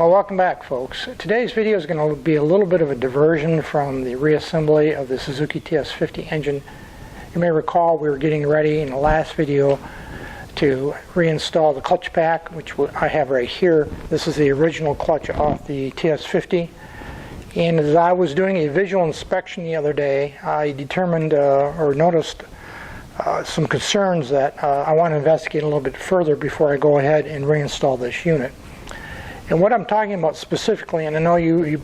Well, welcome back, folks. Today's video is going to be a little bit of a diversion from the reassembly of the Suzuki TS50 engine. You may recall we were getting ready in the last video to reinstall the clutch pack, which I have right here. This is the original clutch off the TS50. And as I was doing a visual inspection the other day, I determined or noticed some concerns that I want to investigate a little bit further before I go ahead and reinstall this unit. And what I'm talking about specifically, and I know you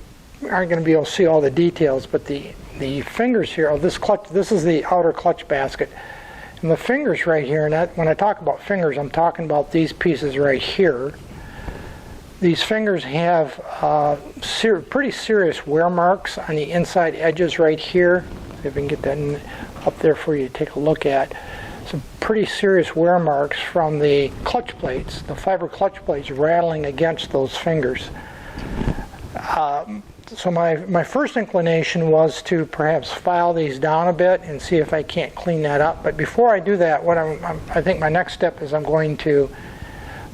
aren't going to be able to see all the details, but the fingers here of this clutch, this is the outer clutch basket. And the fingers right here, and when I talk about fingers, I'm talking about these pieces right here. These fingers have pretty serious wear marks on the inside edges right here. See if I can get that up there for you to take a look at. Some pretty serious wear marks from the clutch plates, the fiber clutch plates rattling against those fingers. So my first inclination was to perhaps file these down a bit and see if I can't clean that up. But before I do that, I think my next step is I'm going to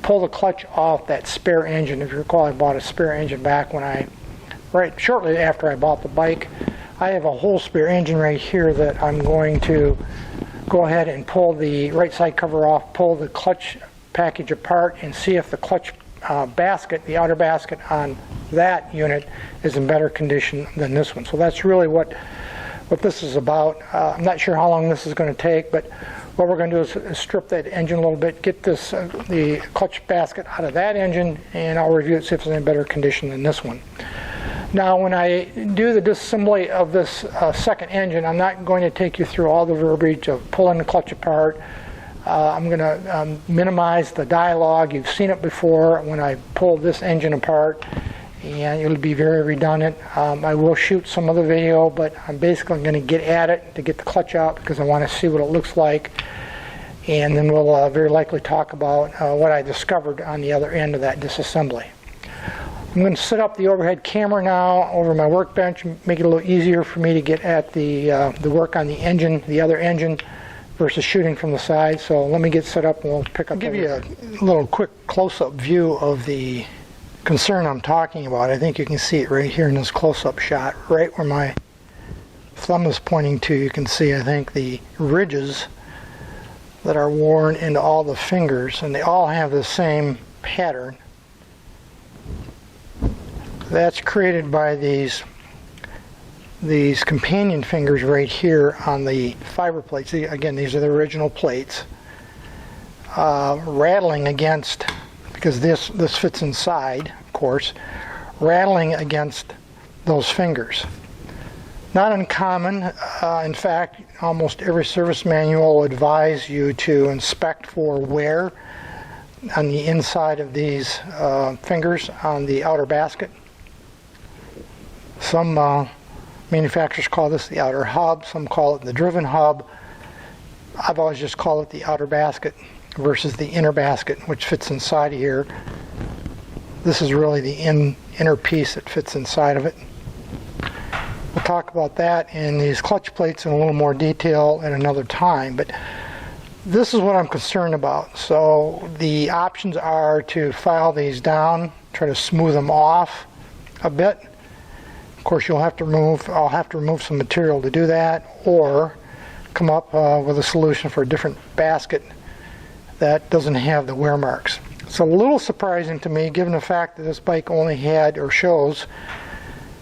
pull the clutch off that spare engine. If you recall, I bought a spare engine back right shortly after I bought the bike. I have a whole spare engine right here that I'm going to go ahead and pull the right side cover off, pull the clutch package apart, and see if the clutch basket, the outer basket on that unit, is in better condition than this one. So that's really what this is about. I'm not sure how long this is going to take, but what we're going to do is strip that engine a little bit, get the clutch basket out of that engine, and I'll review it, see if it's in better condition than this one. Now, when I do the disassembly of this second engine, I'm not going to take you through all the verbiage of pulling the clutch apart. I'm going to minimize the dialogue. You've seen it before when I pulled this engine apart, and it'll be very redundant. I will shoot some other video, but I'm basically going to get at it to get the clutch out because I want to see what it looks like. And then we'll very likely talk about what I discovered on the other end of that disassembly. I'm going to set up the overhead camera now over my workbench, make it a little easier for me to get at the work on the engine, the other engine, versus shooting from the side. So let me get set up and we'll pick up. I'll give you a little quick close-up view of the concern I'm talking about. I think you can see it right here in this close-up shot, right where my thumb is pointing to. You can see, I think, the ridges that are worn into all the fingers, and they all have the same pattern. That's created by these companion fingers right here on the fiber plates. Again, these are the original plates. Rattling against, because this fits inside, of course, rattling against those fingers. Not uncommon. In fact, almost every service manual will advise you to inspect for wear on the inside of these fingers on the outer basket. Some manufacturers call this the outer hub, some call it the driven hub. I've always just called it the outer basket versus the inner basket, which fits inside of here. This is really the inner piece that fits inside of it. We'll talk about that and these clutch plates in a little more detail at another time, but this is what I'm concerned about. So the options are to file these down, try to smooth them off a bit. Of course, I'll have to remove some material to do that, or come up with a solution for a different basket that doesn't have the wear marks. It's a little surprising to me, given the fact that this bike only had, or shows,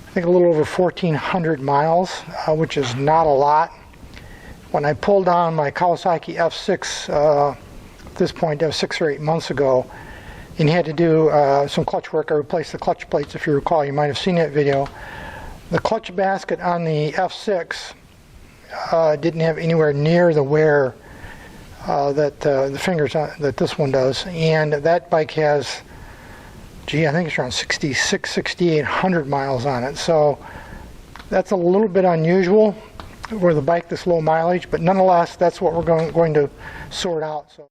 I think a little over 1,400 miles, which is not a lot. When I pulled down my Kawasaki F6, at this point, that was 6 or 8 months ago, and had to do some clutch work. I replaced the clutch plates, if you recall. You might have seen that video. The clutch basket on the F6 didn't have anywhere near the wear that the fingers that this one does, and that bike has, I think it's around 6,800 miles on it. So that's a little bit unusual for the bike this low mileage, but nonetheless, that's what we're going to sort out. So.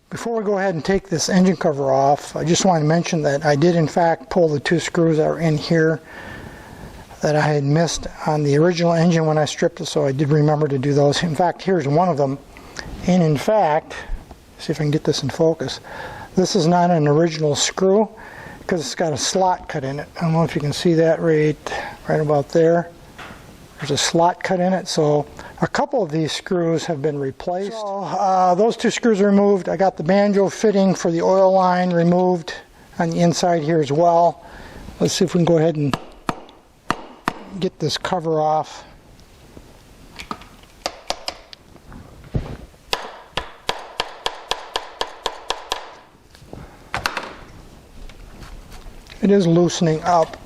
Before we go ahead and take this engine cover off, I just want to mention that I did in fact pull the 2 screws that are in here that I had missed on the original engine when I stripped it, so I did remember to do those. In fact, here's one of them. And in fact, see if I can get this in focus, this is not an original screw because it's got a slot cut in it. I don't know if you can see that right about there. There's a slot cut in it, so a couple of these screws have been replaced. So, those 2 screws are removed. I got the banjo fitting for the oil line removed on the inside here as well. Let's see if we can go ahead and get this cover off. It is loosening up.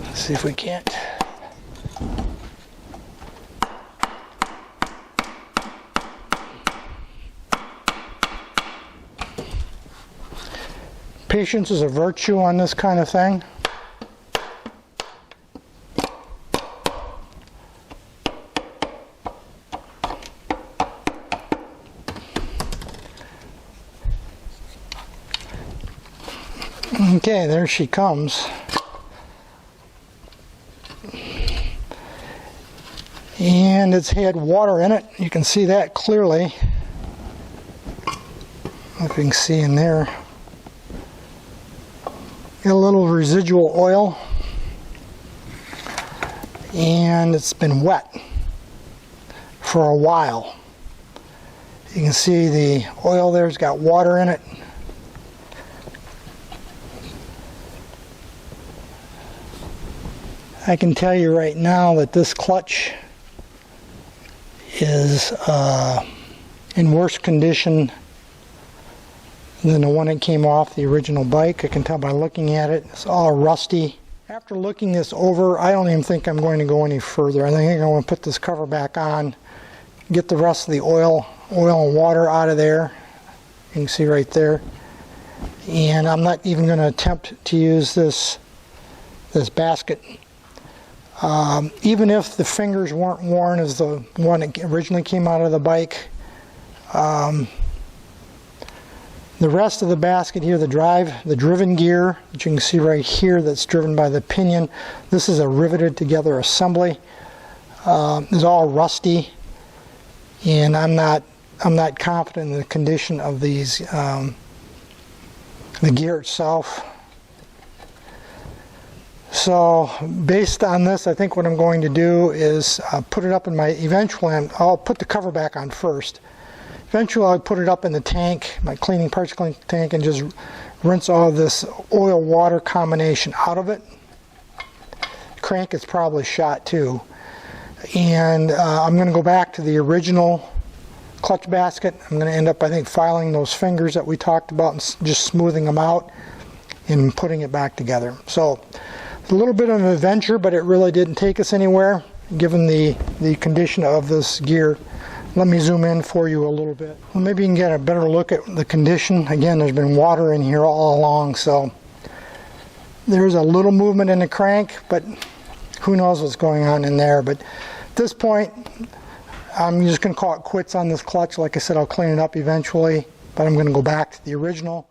Let's see if we can't. Patience is a virtue on this kind of thing. Okay, there she comes. And it's had water in it. You can see that clearly. If you can see in there. Got a little residual oil. And it's been wet for a while. You can see the oil there's got water in it. I can tell you right now that this clutch is in worse condition than the one that came off the original bike. I can tell by looking at it. It's all rusty. After looking this over, I don't even think I'm going to go any further. I think I'm going to put this cover back on, get the rest of the oil and water out of there. You can see right there. And I'm not even going to attempt to use this basket. Even if the fingers weren't worn as the one that originally came out of the bike, the rest of the basket here, the driven gear that you can see right here that's driven by the pinion, this is a riveted together assembly, is all rusty, and I'm not confident in the condition of these, the gear itself. So based on this, I think what I'm going to do is put it up in I'll put the cover back on first. Eventually I'll put it up in the tank, my parts cleaning tank, and just rinse all this oil water combination out of it. The crank is probably shot too. And I'm going to go back to the original clutch basket. I'm going to end up, I think, filing those fingers that we talked about and just smoothing them out and putting it back together. So a little bit of an adventure, but it really didn't take us anywhere given the condition of this gear. Let me zoom in for you a little bit. Well, maybe you can get a better look at the condition. Again, there's been water in here all along, so there's a little movement in the crank, but who knows what's going on in there. But at this point, I'm just going to call it quits on this clutch. Like I said, I'll clean it up eventually, but I'm going to go back to the original.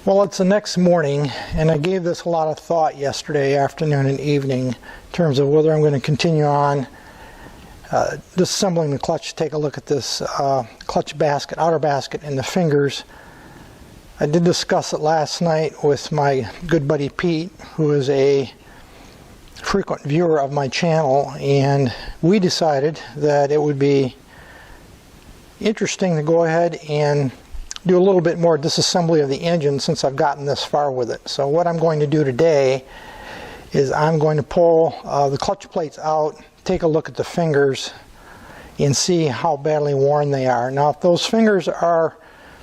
Well, it's the next morning, and I gave this a lot of thought yesterday afternoon and evening in terms of whether I'm going to continue on disassembling the clutch. Take a look at this clutch basket, outer basket, and the fingers. I did discuss it last night with my good buddy Pete, who is a frequent viewer of my channel, and we decided that it would be interesting to go ahead and do a little bit more disassembly of the engine since I've gotten this far with it. So what I'm going to do today is I'm going to pull the clutch plates out, take a look at the fingers, and see how badly worn they are. Now, if those fingers are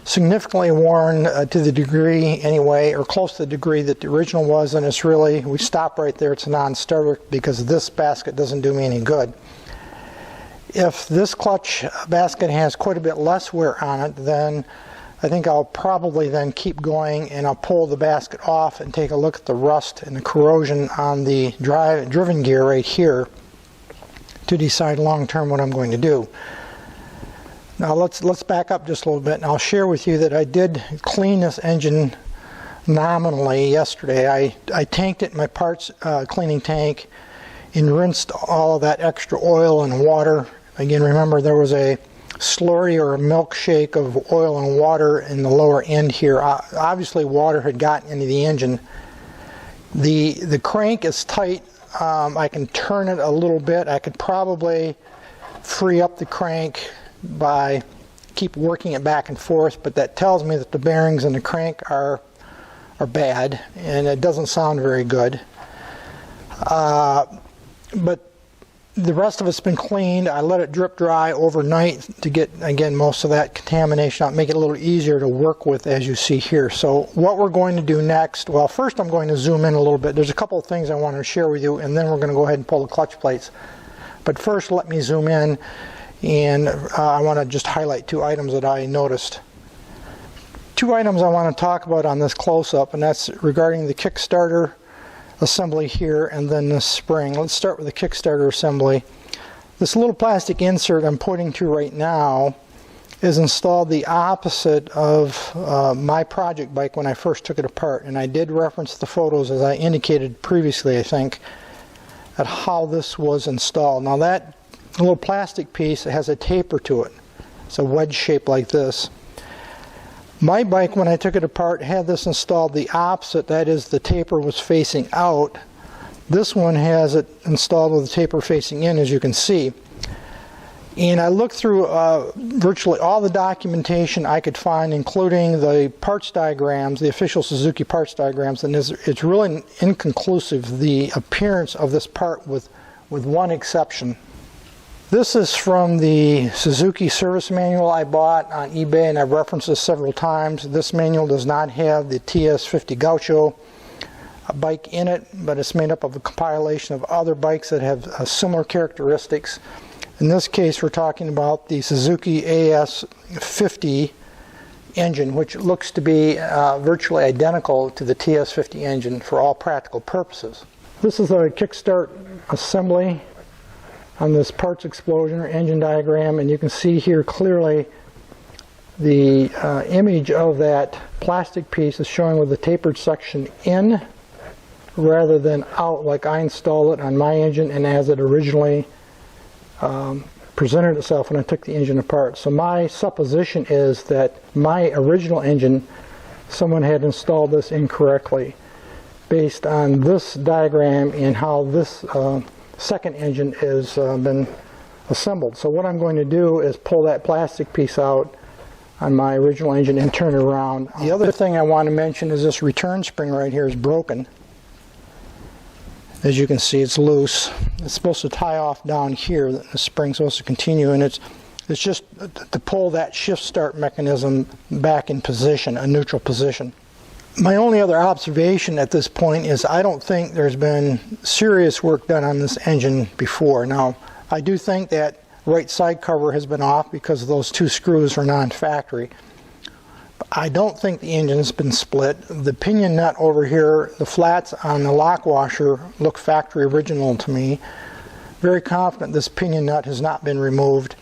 significantly worn to the degree anyway, or close to the degree that the original was, then it's really, we stop right there, it's a non-starter because this basket doesn't do me any good. If this clutch basket has quite a bit less wear on it, then I think I'll probably then keep going, and I'll pull the basket off and take a look at the rust and the corrosion on the driven gear right here to decide long term what I'm going to do. Now let's back up just a little bit, and I'll share with you that I did clean this engine nominally yesterday. I tanked it in my parts cleaning tank and rinsed all of that extra oil and water. Again, remember there was a slurry or a milkshake of oil and water in the lower end here. Obviously water had gotten into the engine. The crank is tight. I can turn it a little bit. I could probably free up the crank by keep working it back and forth, but that tells me that the bearings in the crank are bad, and it doesn't sound very good. But the rest of it's been cleaned. I let it drip dry overnight to get, again, most of that contamination out, make it a little easier to work with, as you see here. So what we're going to do next, well, first I'm going to zoom in a little bit. There's a couple of things I want to share with you, and then we're going to go ahead and pull the clutch plates. But first, let me zoom in, and I want to just highlight two items that I noticed. Two items I want to talk about on this close-up, and that's regarding the Kickstarter assembly here and then this spring. Let's start with the Kickstarter assembly. This little plastic insert I'm pointing to right now is installed the opposite of my project bike when I first took it apart, and I did reference the photos, as I indicated previously, I think, at how this was installed. Now that little plastic piece has a taper to it. It's a wedge shape like this. My bike, when I took it apart, had this installed the opposite. That is, the taper was facing out. This one has it installed with the taper facing in, as you can see. And I looked through virtually all the documentation I could find, including the parts diagrams, the official Suzuki parts diagrams, and it's really inconclusive, the appearance of this part, with one exception. This is from the Suzuki service manual I bought on eBay, and I've referenced this several times. This manual does not have the TS50 Gaucho bike in it, but it's made up of a compilation of other bikes that have similar characteristics. In this case, we're talking about the Suzuki AS50 engine, which looks to be virtually identical to the TS50 engine for all practical purposes. This is a kickstart assembly on this parts explosion or engine diagram, and you can see here clearly the image of that plastic piece is showing with the tapered section in rather than out, like I installed it on my engine and as it originally presented itself when I took the engine apart. So my supposition is that my original engine, someone had installed this incorrectly based on this diagram and how this second engine has been assembled. So what I'm going to do is pull that plastic piece out on my original engine and turn it around. The other thing I want to mention is this return spring right here is broken. As you can see, it's loose. It's supposed to tie off down here. The spring's supposed to continue, and it's just to pull that shift start mechanism back in position, a neutral position. My only other observation at this point is I don't think there's been serious work done on this engine before. Now, I do think that right side cover has been off because those two screws are non-factory. I don't think the engine's been split. The pinion nut over here, the flats on the lock washer look factory original to me. Very confident this pinion nut has not been removed.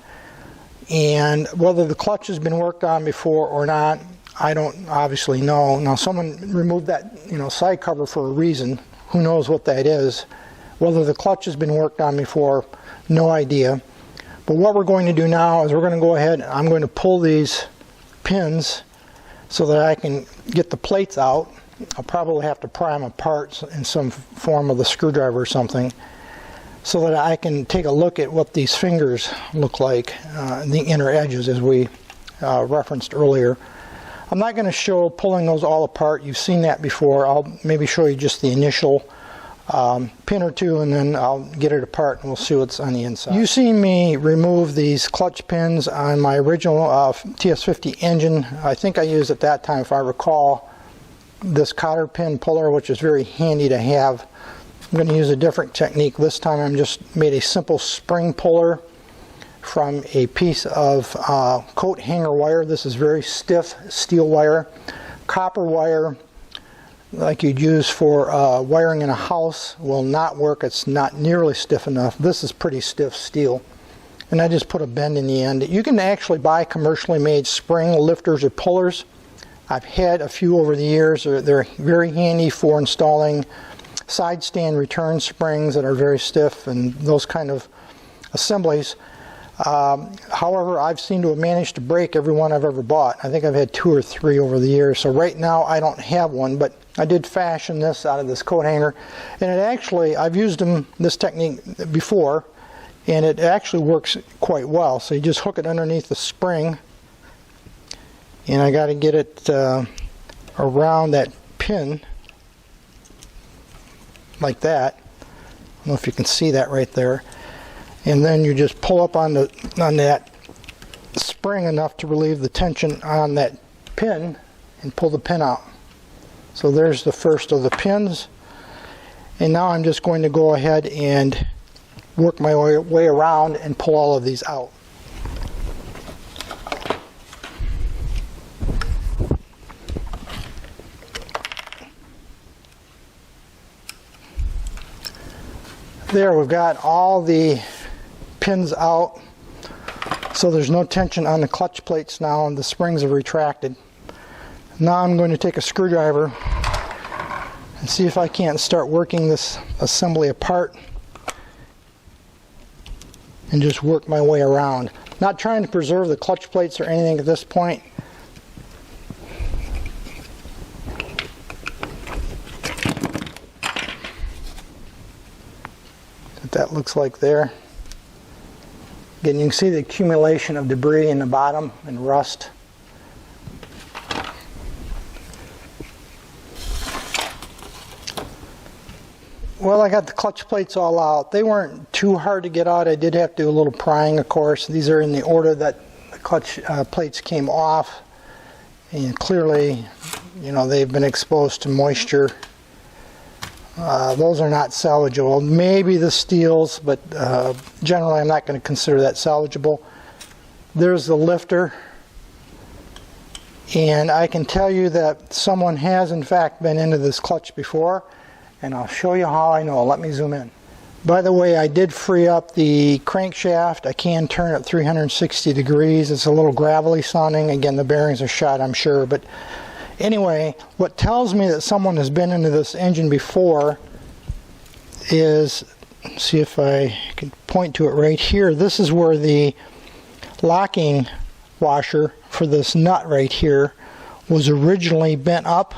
And whether the clutch has been worked on before or not, I don't obviously know. Now, someone removed that, side cover for a reason. Who knows what that is? Whether the clutch has been worked on before, no idea. But what we're going to do now is we're going to go ahead and I'm going to pull these pins so that I can get the plates out. I'll probably have to pry them apart in some form of a screwdriver or something so that I can take a look at what these fingers look like, the inner edges, as we referenced earlier. I'm not going to show pulling those all apart. You've seen that before. I'll maybe show you just the initial pin or two, and then I'll get it apart and we'll see what's on the inside. You've seen me remove these clutch pins on my original TS50 engine. I think I used at that time, if I recall, this cotter pin puller, which is very handy to have. I'm going to use a different technique. This time I'm just made a simple spring puller from a piece of coat hanger wire. This is very stiff steel wire. Copper wire, like you'd use for wiring in a house, will not work. It's not nearly stiff enough. This is pretty stiff steel. And I just put a bend in the end. You can actually buy commercially made spring lifters or pullers. I've had a few over the years. They're very handy for installing side stand return springs that are very stiff and those kind of assemblies. However, I've seemed to have managed to break every one I've ever bought. I think I've had 2 or 3 over the years. So right now I don't have one, but I did fashion this out of this coat hanger. And it actually, I've used this technique before, and it actually works quite well. So you just hook it underneath the spring, and I got to get it around that pin like that. I don't know if you can see that right there. And then you just pull up on that spring enough to relieve the tension on that pin and pull the pin out. So there's the first of the pins. And now I'm just going to go ahead and work my way around and pull all of these out. There, we've got all the pins out, so there's no tension on the clutch plates now, and the springs are retracted. Now I'm going to take a screwdriver and see if I can't start working this assembly apart and just work my way around. Not trying to preserve the clutch plates or anything at this point. That looks like there. Again, you can see the accumulation of debris in the bottom and rust. Well, I got the clutch plates all out. They weren't too hard to get out. I did have to do a little prying, of course. These are in the order that the clutch plates came off. And clearly, you know, they've been exposed to moisture. Those are not salvageable. Maybe the steels, but generally I'm not going to consider that salvageable. There's the lifter. And I can tell you that someone has in fact been into this clutch before, and I'll show you how I know. Let me zoom in. By the way, I did free up the crankshaft. I can turn it 360 degrees. It's a little gravelly sounding. Again, the bearings are shot, I'm sure, but anyway, what tells me that someone has been into this engine before is, see if I can point to it right here. This is where the locking washer for this nut right here was originally bent up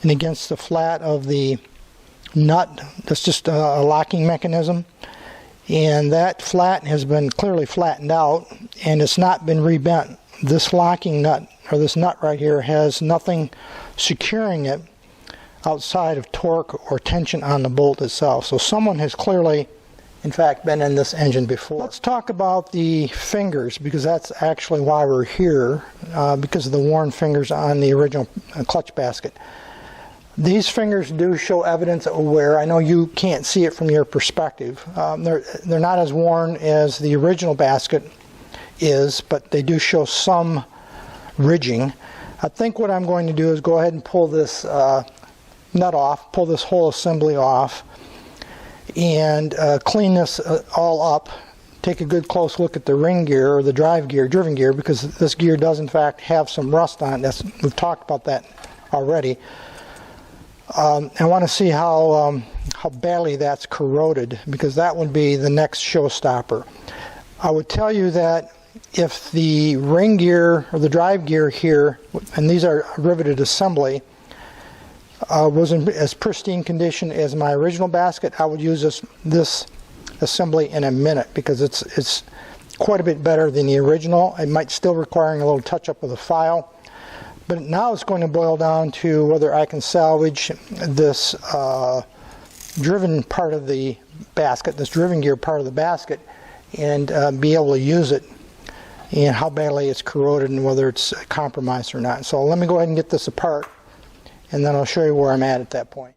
and against the flat of the nut. That's just a locking mechanism. And that flat has been clearly flattened out and it's not been rebent. This locking nut, or this nut right here, has nothing securing it outside of torque or tension on the bolt itself. So someone has clearly, in fact, been in this engine before. Let's talk about the fingers, because that's actually why we're here, because of the worn fingers on the original clutch basket. These fingers do show evidence of wear. I know you can't see it from your perspective. They're not as worn as the original basket is, but they do show some ridging. I think what I'm going to do is go ahead and pull this nut off, pull this whole assembly off, and clean this all up. Take a good close look at the ring gear, or the driven gear, because this gear does in fact have some rust on it. We've talked about that already. I want to see how badly that's corroded, because that would be the next showstopper. I would tell you that if the ring gear or the drive gear here, and these are riveted assembly, was in as pristine condition as my original basket, I would use this assembly in a minute, because it's quite a bit better than the original. It might still requiring a little touch up with the file, but now it's going to boil down to whether I can salvage this driven part of the basket, this driven gear part of the basket, and be able to use it, and how badly it's corroded and whether it's compromised or not. So let me go ahead and get this apart, and then I'll show you where I'm at that point.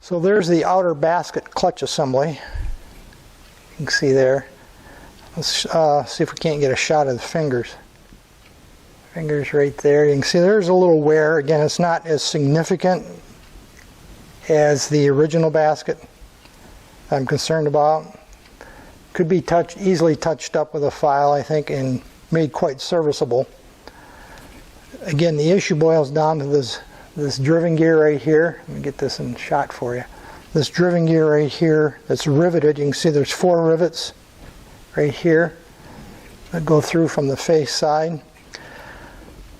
So there's the outer basket clutch assembly. You can see there. Let's see if we can't get a shot of the fingers. Fingers right there. You can see there's a little wear. Again, it's not as significant as the original basket I'm concerned about. Could be easily touched up with a file, I think, and made quite serviceable. Again, the issue boils down to this driven gear right here. Let me get this in shot for you. This driven gear right here that's riveted. You can see there's 4 rivets right here that go through from the face side.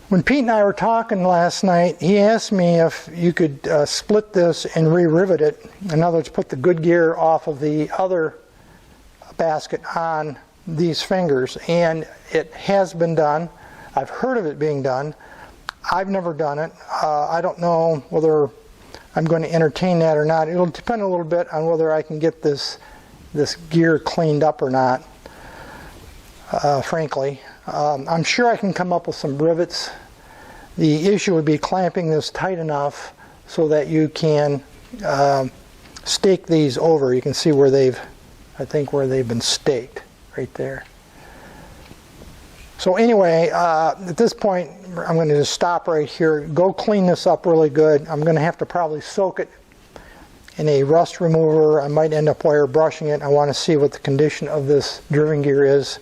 When Pete and I were talking last night, he asked me if you could split this and re-rivet it. In other words, put the good gear off of the other basket on these fingers, and it has been done. I've heard of it being done. I've never done it. I don't know whether I'm going to entertain that or not. It'll depend a little bit on whether I can get this gear cleaned up or not, frankly. I'm sure I can come up with some rivets. The issue would be clamping this tight enough so that you can stake these over. You can see where I think where they've been staked, right there. So anyway, at this point, I'm going to just stop right here. Go clean this up really good. I'm going to have to probably soak it in a rust remover. I might end up wire brushing it. I want to see what the condition of this driven gear is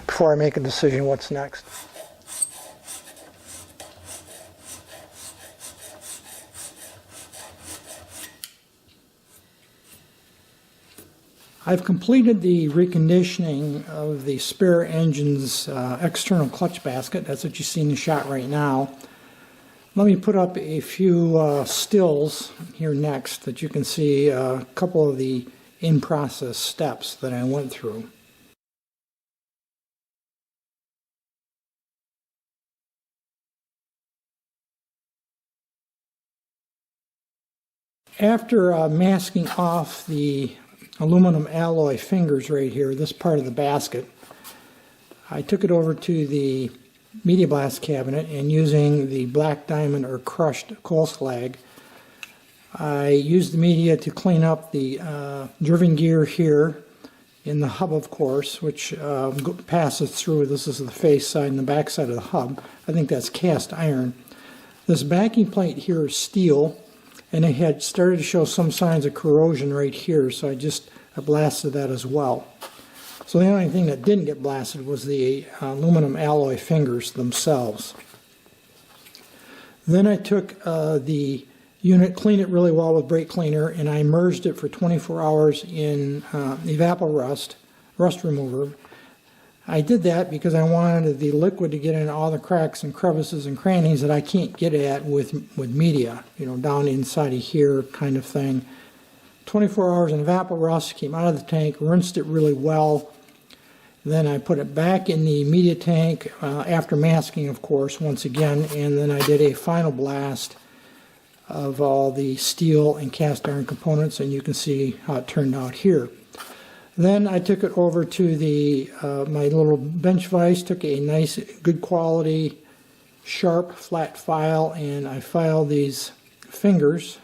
before I make a decision what's next. I've completed the reconditioning of the spare engine's external clutch basket. That's what you see in the shot right now. Let me put up a few stills here next that you can see a couple of the in-process steps that I went through. After masking off the aluminum alloy fingers right here, this part of the basket, I took it over to the media blast cabinet, and using the black diamond or crushed coal slag, I used the media to clean up the driven gear here in the hub, of course, which passes through. This is the face side and the back side of the hub. I think that's cast iron. This backing plate here is steel, and it had started to show some signs of corrosion right here, so I blasted that as well. So the only thing that didn't get blasted was the aluminum alloy fingers themselves. Then I took the unit, cleaned it really well with brake cleaner, and I immersed it for 24 hours in evaporust, rust remover. I did that because I wanted the liquid to get in all the cracks and crevices and crannies that I can't get at with media, you know, down inside of here kind of thing. 24 hours in evaporust, came out of the tank, rinsed it really well. Then I put it back in the media tank after masking, of course, once again, and then I did a final blast of all the steel and cast iron components, and you can see how it turned out here. Then I took it over to the my little bench vise, took a nice, good quality, sharp, flat file, and I filed these fingers.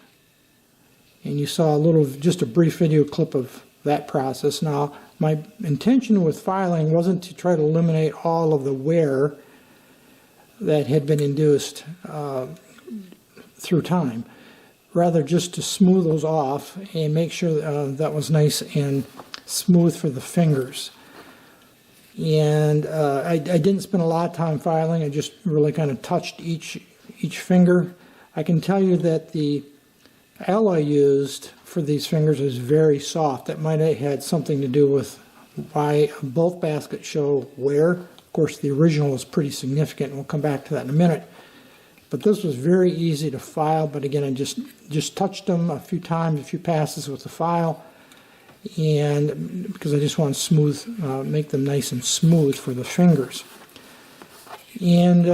And you saw just a brief video clip of that process. Now, my intention with filing wasn't to try to eliminate all of the wear that had been induced through time, rather just to smooth those off and make sure that was nice and smooth for the fingers. And I didn't spend a lot of time filing. I just really kind of touched each finger. I can tell you that the alloy used for these fingers is very soft. That might have had something to do with why both baskets show wear. Of course, the original was pretty significant, and we'll come back to that in a minute. But this was very easy to file, but again, I just touched them a few times, a few passes with the file, and because I just want to smooth, make them nice and smooth for the fingers. And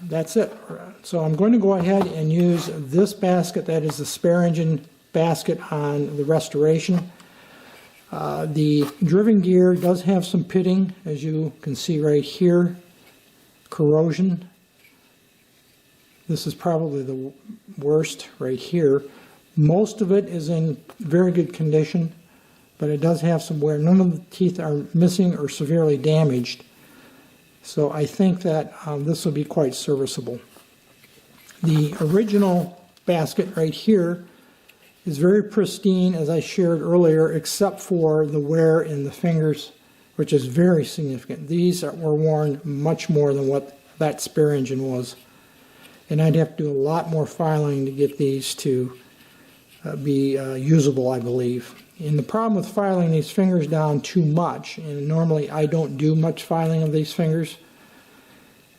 that's it. So I'm going to go ahead and use this basket, that is the spare engine basket on the restoration. The driven gear does have some pitting, as you can see right here, corrosion. This is probably the worst right here. Most of it is in very good condition, but it does have some wear. None of the teeth are missing or severely damaged, so I think that this will be quite serviceable. The original basket right here is very pristine, as I shared earlier, except for the wear in the fingers, which is very significant. These were worn much more than what that spare engine was, and I'd have to do a lot more filing to get these to be usable, I believe. And the problem with filing these fingers down too much, and normally I don't do much filing of these fingers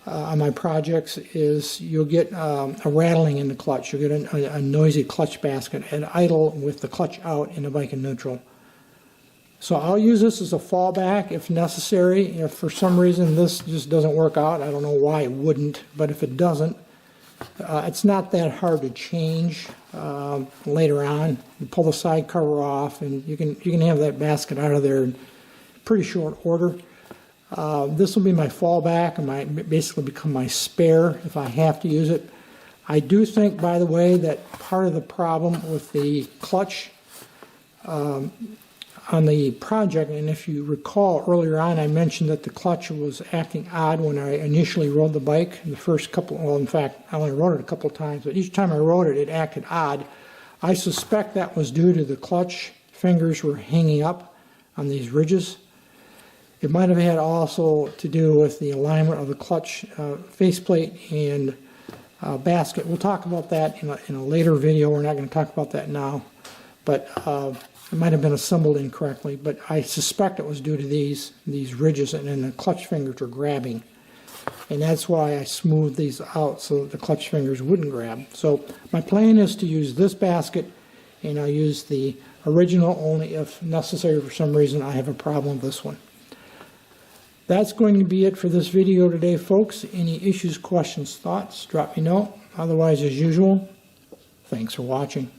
on my projects, is you'll get a rattling in the clutch. You'll get a noisy clutch basket at idle with the clutch out in the bike in neutral. So I'll use this as a fallback if necessary. If for some reason this just doesn't work out, I don't know why it wouldn't, but if it doesn't, it's not that hard to change later on. You pull the side cover off, and you can have that basket out of there in pretty short order. This will be my fallback and basically become my spare if I have to use it. I do think, by the way, that part of the problem with the clutch on the project, and if you recall earlier on, I mentioned that the clutch was acting odd when I initially rode the bike. The first couple, well, in fact, I only rode it a couple of times, but each time I rode it, it acted odd. I suspect that was due to the clutch fingers were hanging up on these ridges. It might have had also to do with the alignment of the clutch faceplate and basket. We'll talk about that in a later video. We're not going to talk about that now, but it might have been assembled incorrectly, but I suspect it was due to these ridges, and then the clutch fingers are grabbing. And that's why I smoothed these out so that the clutch fingers wouldn't grab. So my plan is to use this basket, and I'll use the original only if necessary. For some reason I have a problem with this one. That's going to be it for this video today, folks. Any issues, questions, thoughts, drop me a note. Otherwise, as usual, thanks for watching.